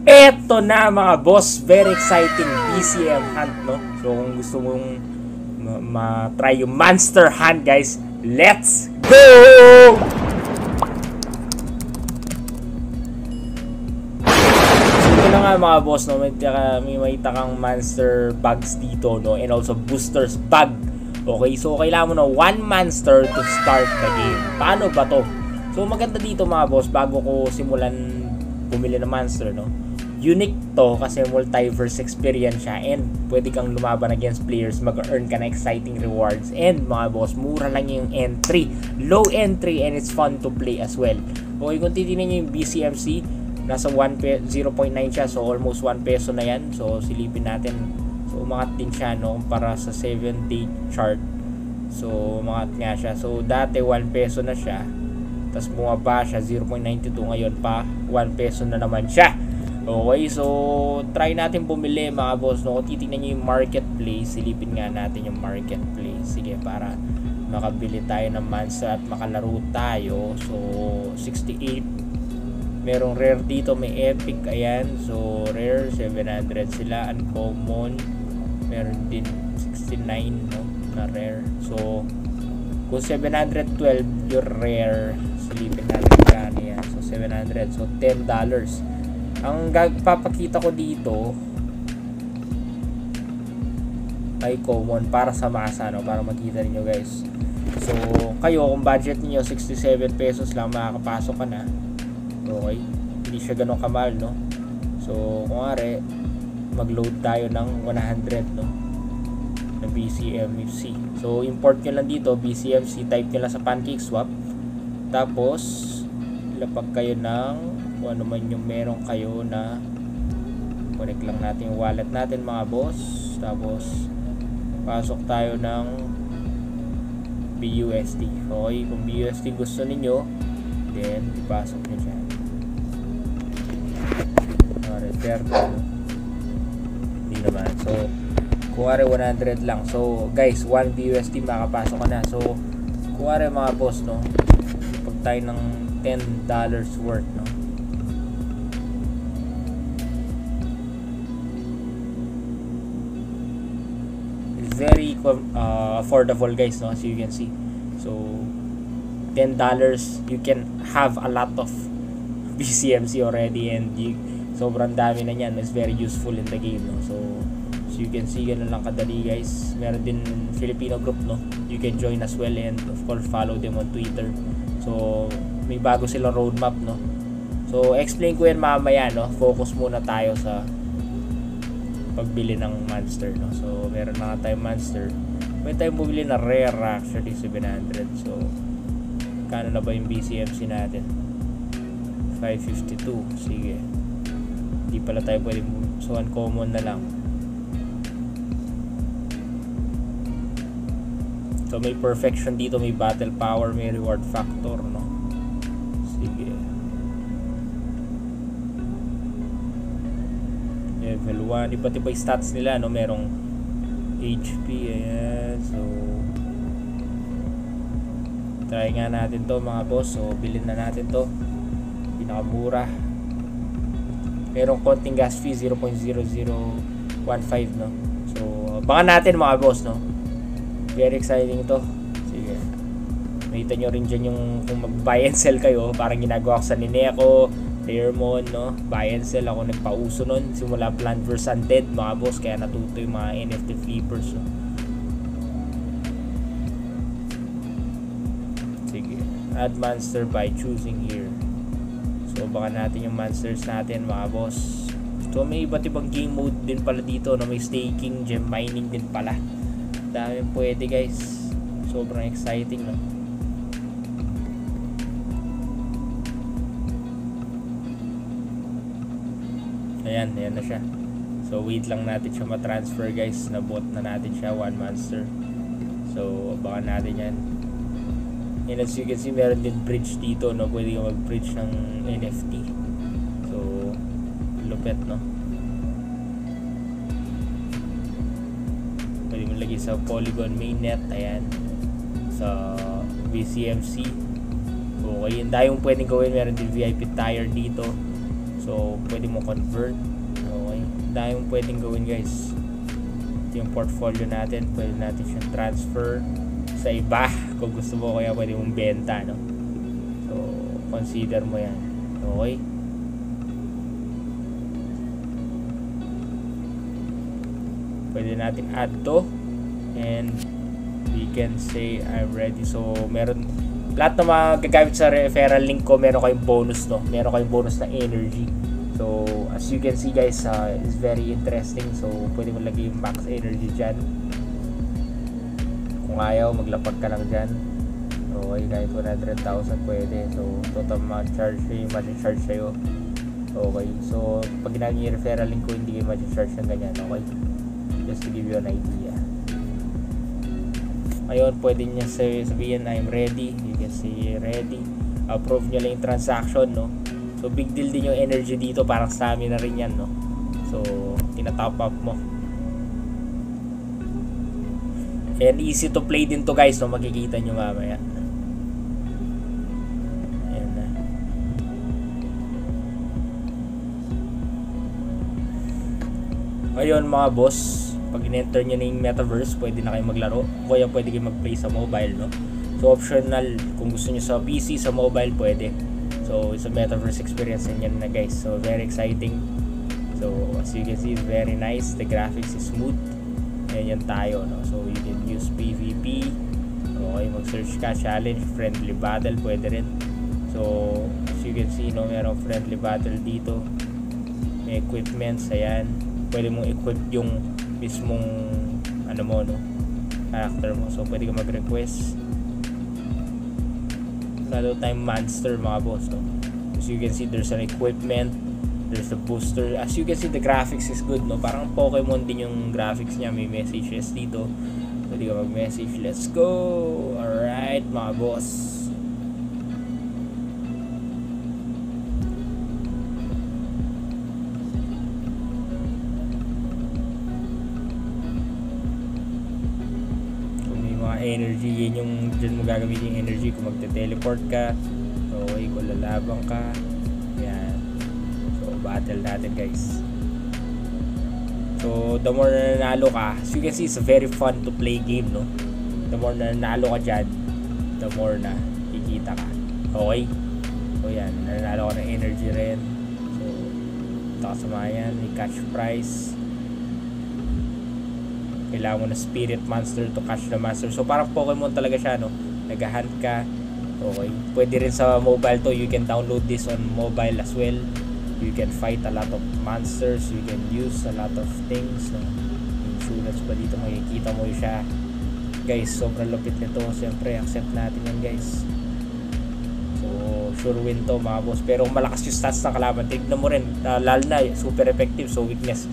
Eto na mga boss, very exciting BCM hunt, no? So kung gusto mong ma-try yung monster hunt, guys, let's go! So ito na nga mga boss, no? May makita kang monster bugs dito, no? And also boosters bug. Okay, so kailangan mo na 1 monster to start the game. Paano ba to? So maganda dito mga boss, bago ko simulan bumili ng monster, no? Unique to kasi multiverse experience siya and pwede kang lumaban against players, mag-earn ka na exciting rewards, and mga boss, mura lang yung entry, low entry, and it's fun to play as well. Okay, kung titignan nyo yung BCMC, nasa 0.9 siya, so almost 1 peso na yan. So silipin natin, so umangat din siya, no, para sa 7-day chart. So umangat nga siya, so dati 1 peso na siya, tapos bumaba siya 0.92, ngayon pa 1 peso na naman siya. Okay, so try natin bumili mga boss, no? Kung titignan nyo yung marketplace, silipin nga natin yung marketplace. Sige, para makabili tayo ng monster at makalaro tayo. So 68, merong rare dito, may epic, ayan. So rare 700 sila, uncommon meron din 69, no, na rare. So kung 712 yung rare, silipin natin kano yan. So 700, so $10. Ang papakita ko dito ay common para sa masa, no, para makita niyo guys. So kayo, kung budget niyo 67 pesos lang, makakapasok ka na. Okay, hindi siya ganun kamahal, no. So kung are mag-load tayo ng 100, no, na BCMC. So import nyo lang dito BCMC, type nyo lang sa PancakeSwap, tapos ilapag kayo ng kung ano man yung meron kayo na connect lang natin yung wallet natin mga boss. Tapos pasok tayo ng BUSD. Okay, kung BUSD gusto ninyo, then ipasok nyo dyan. Reserve, hindi naman. So kuwari 100 lang, so guys 1 BUSD makapasok ka na. So kuwari mga boss, no, pag tayo ng $10 worth, no, very affordable guys, no, as you can see. So $10 you can have a lot of BCMC already, and sobrang dami na yan. It's very useful in the game, no? So as you can see, ganun lang kadali guys. Meron din Filipino group, no, you can join as well, and of course follow them on Twitter. So may bago silang roadmap, no. So explain ko yan mamaya, no. Focus muna tayo sa pagbili ng monster, no. So meron na tayong monster, may tayong bumili na rare, actually 700. So kano na ba yung BCMC natin? 552. Sige, hindi pala tayo pwede, so uncommon na lang. So may perfection dito, may battle power, may reward factor, no. Sige, level 1, iba't iba yung stats nila, no. Merong HP, ayan. So try nga natin to mga boss. So bilhin na natin to, pinakamura. Merong konting gas fee, 0.0015, no. So baka natin mga boss, no. Very exciting to. Sige, makita nyo rin dyan yung kung mag-buy and sell kayo, parang ginagawa ko sa Nineko, Fairmon, no. Buy and sell ako nagpauso nun simula Plant vs Undead mga boss, kaya natuto yung mga NFT flippers, no. Sige, add monster by choosing here. So baka natin yung monsters natin mga boss. So may iba't ibang game mode din pala dito, no. May staking, gem mining din pala. Dami pwede guys, sobrang exciting, no. Ayan na siya. So wait lang natin siya ma-transfer guys, nabot na natin siya, 1 monster. So baka natin yan. And as you can see, meron din bridge dito, no. Pwede kang mag-bridge ng NFT. So lupet, no. Pwede mo lagay sa Polygon mainnet, ayan, sa BCMC. Okay, yun dahil yung pwedeng gawin. Meron din VIP tire dito. So pwede mo convert. Okay, dahil mong pwedeng gawin guys. Ito yung portfolio natin, pwede natin siyang transfer sa iba kung gusto mo, kaya pwede mong benta, no? So consider mo yan. Okay, pwede natin add to, and we can say I'm ready. So meron lahat na magagamit sa referral link ko, meron kayong bonus, no? Meron kayong bonus na energy. So as you can see guys, it's very interesting. So pwede mo lagay yung max energy dyan. Kung ayaw, maglapag ka lang dyan. Okay, kahit 100,000 pwede. So total ma-charge sa'yo. Okay, so pag ginagawa yung referral link ko, hindi kayo ma-charge ng ganyan. Okay, just to give you an idea. Ngayon, pwede niya sabihin I'm ready. You can say ready. Approve nyo lang yung transaction, no? So big deal din yung energy dito, parang stamina rin yan, no? So tinatop up mo. And easy to play din to guys, no? Makikita nyo mamaya. Ayan na. Ngayon mga boss, pag in-enter nyo na yung metaverse, pwede na kayo maglaro. O kaya pwede kayo mag-play sa mobile, no? So optional, kung gusto nyo sa PC, sa mobile, pwede. So it's a metaverse experience yan na guys. So very exciting. So as you can see, it's very nice. The graphics is smooth. Yan tayo, no? So you can use PvP. Okay, mag-search ka, challenge, friendly battle, pwede rin. So as you can see, no, merong friendly battle dito. May equipments, ayan. Pwede mong equip yung mismong ano mo, no, character mo. So pwede ka mag-request. Lalo tayong monster mga boss, no? As you can see, there's an equipment, there's a booster. As you can see, the graphics is good, no? Parang Pokemon din yung graphics niya. May messages dito, pwede ka mag-message. Let's go! Alright mga boss, energy, yun yung dyan mo gagamitin yung energy kung magte-teleport ka. Okay, kung lalabang ka, yan. So battle natin guys. So the more na nanalo ka, as you can see, it's a very fun to play game, no? The more na nanalo ka dyan, the more na kikita ka. Okay, so yan, nanalo ka ng energy rin. So kasama yan, may catch prize. Kailangan mo na spirit monster to catch the monster. So parang Pokemon talaga siya, no? Nag-hunt ka. Okay, pwede rin sa mobile to. You can download this on mobile as well. You can fight a lot of monsters. You can use a lot of things, no? Insurance pa dito, makikita mo siya. Guys, sobrang lupit nito. Siyempre, accept natin yan guys. So sure win to mga boss. Pero malakas yung stats ng kalaban, tignan mo rin, lalo na super effective. So weakness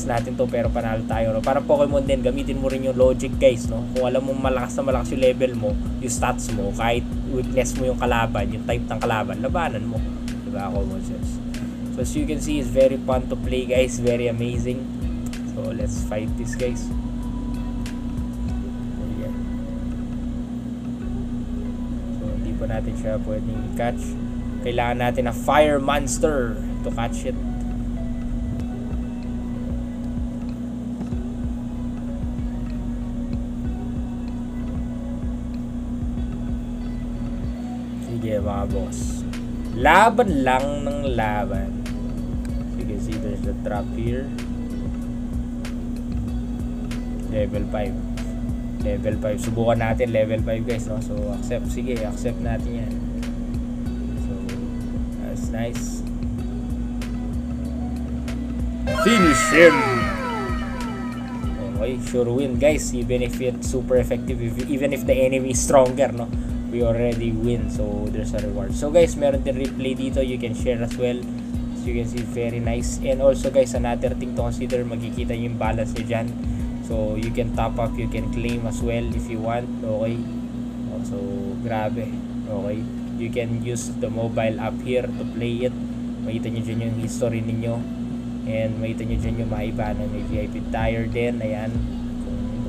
natin to, pero panalo tayo, no? Parang Pokemon din, gamitin mo rin yung logic guys, no? Kung alam mo malakas yung level mo, yung stats mo, kahit weakness mo yung kalaban, yung type ng kalaban, labanan mo, diba? Common sense. So as you can see, it's very fun to play guys, very amazing. So let's fight this guys. Ayan. So hindi pa natin siya pwedeng catch. Kailangan natin ng fire monster to catch it. Sige mga boss, laban lang ng laban. So you can see there's the trap here. Level 5. Subukan natin level 5 guys, no? So accept, sige, accept natin yan. So that's nice. Finish him. Okay, sure win guys, even if it's super effective, even if the enemy is stronger, no? We already win, so there's a reward. So guys, meron din replay dito, you can share as well. So you can see, very nice. And also guys, another thing to consider, magkikita yung balance nyo dyan. So you can top up, you can claim as well if you want. Okay, so grabe. Okay, you can use the mobile app here to play it. Makita nyo dyan yung history ninyo, and makita nyo dyan yung maiba na may VIP tire din. Ayan,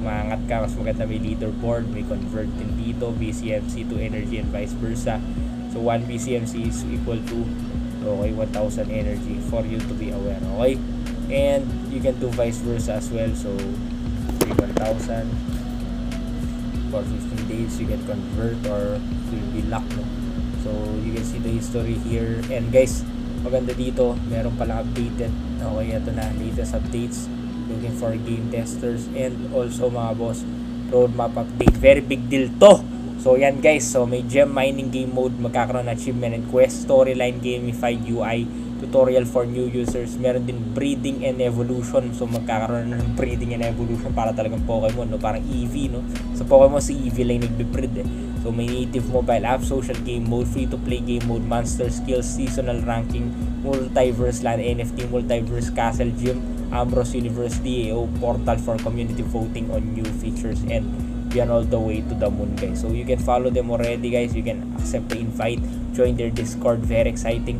umangat ka, mas maganda, may leaderboard, may convert din dito, BCMC to energy and vice versa. So 1 BCMC is equal to Okay, 1,000 energy for you to be aware. Okay, and you can do vice versa as well. So 1,000 for 15 days you get convert or will be locked, no? So you can see the history here. And guys, maganda dito, meron palang updated. Okay, ito na, latest updates. Looking for game testers and also mga boss, roadmap update. Very big deal to. So yan guys, so may gem mining game mode, magkakaroon ng achievement and quest, storyline, gamified UI, tutorial for new users, meron din breeding and evolution. So magkakaroon ng breeding and evolution para talagang Pokemon, no? Parang EV, no? Sa Pokemon si EV lang nagbe-breed eh. So may native mobile app, social game mode, free to play game mode, monster skills, seasonal ranking, multiverse land, NFT, multiverse castle gym, Ambrose Universe, DAO, portal for community voting on new features, and beyond all the way to the moon, guys. So you can follow them already, guys. You can accept the invite, join their Discord, very exciting.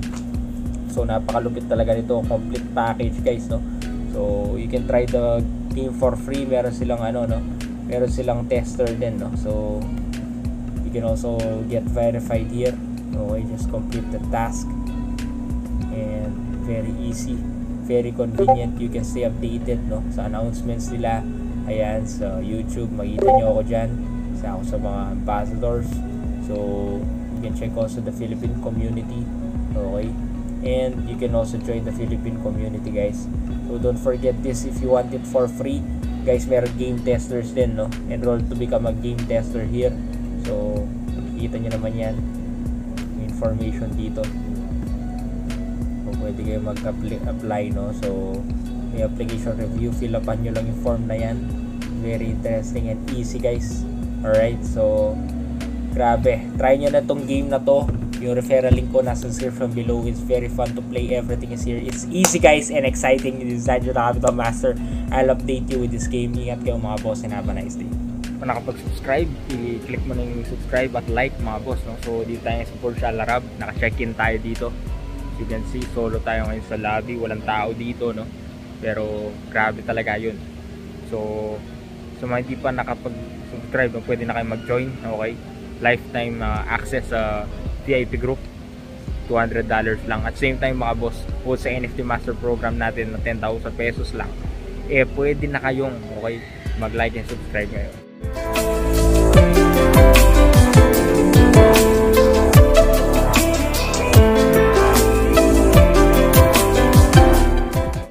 So napakalupit talaga nito, complete package, guys, no? So you can try the game for free. Meron silang ano, no? Meron silang tester din, no? So you can also get verified here. Okay, just complete the task and very easy, very convenient. You can stay updated, no, sa announcements nila. Ayan, sa YouTube, makita nyo ako dyan. Isa ako sa mga ambassadors. So, you can check also the Philippine community. Okay? And you can also join the Philippine community, guys. So, don't forget this if you want it for free. Guys, meron game testers din, no? Enroll to become a game tester here. So, makikita nyo naman yan. May information dito. So, pwede kayo mag-apply, no? So, may application review, fill upan nyo lang yung form na yan. Very interesting and easy, guys. Alright, so grabe, try nyo na tong game na to. Yung referral link ko nasa description below. It's very fun to play, everything is here. It's easy, guys, and exciting. This is Sanjo the Capital Master. I'll update you with this game. Ingat kayo mga boss and have a nice day. Kung nakapag-subscribe, i-click mo na yung subscribe at like, mga boss, no? So dito tayo sa Port Shalarab, naka-check-in tayo dito. As you can see, solo tayo ngayon sa lobby, walang tao dito, no? Pero grabe talaga yun. So mga hindi pa nakapag-subscribe, pwede na kayo mag-join. Okay, lifetime access sa VIP group, $200 lang. At same time mga boss, po sa NFT Master Program natin na 10,000 pesos lang, pwede na kayong mag-like and subscribe ngayon.